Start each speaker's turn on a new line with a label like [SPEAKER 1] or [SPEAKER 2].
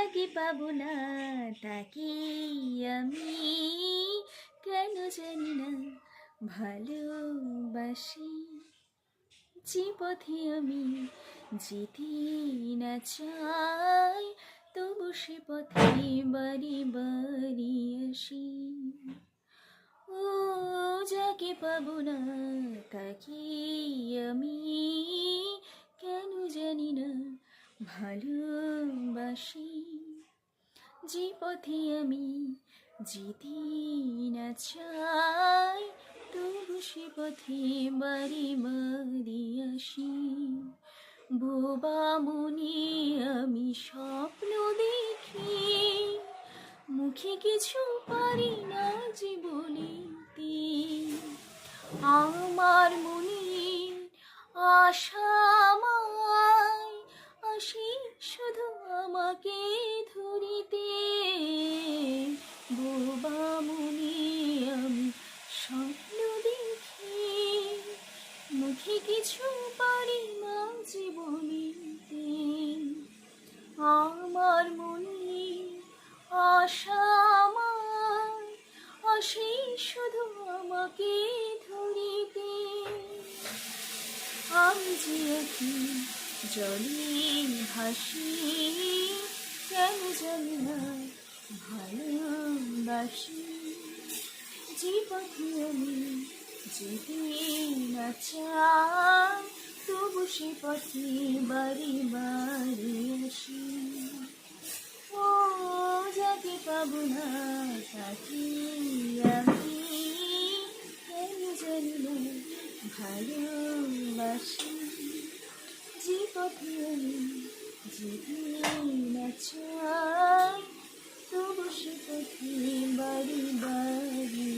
[SPEAKER 1] যাকে পাবো না তাকে আমি কেন জানি না ভালোবাসি। যে পথে আমি যেতে না চাই তবু সে পথে বাড়ি বাড়ি আসি। ও যাকে পাবো না তাকে আমি কেন জানি না ভালোবাসি। যে পথে আমি যেতে না চাই তবু সে পথে বাড়ি বাড়ি আসি। বোবা মনে আমি স্বপ্ন দেখি, মুখে কিছু পারি না যে বলিতে। আমার মনে আশা আমায় আসি শুধু আমাকে ধরিতে। বোবা মনে আমি স্বপ্ন দেখি, মুখে কিছু পারি না যে বলিতে। আমার মনে আশা আমায় আসি শুধু আমাকে ধরিতে। আমি যে আছি জলে ভাসি, কেন জানি না ভালোবাসি। যে পথে আমি যেতে না চাই তবু সে পথে বাড়ি বাড়ি আসি। ও যাকে পাবো না তাকে আমি কেন জানি না ভালোবাসি। যে পথে আমি যেতে না চাই তবু সে পথে বাড়ি বাড়ি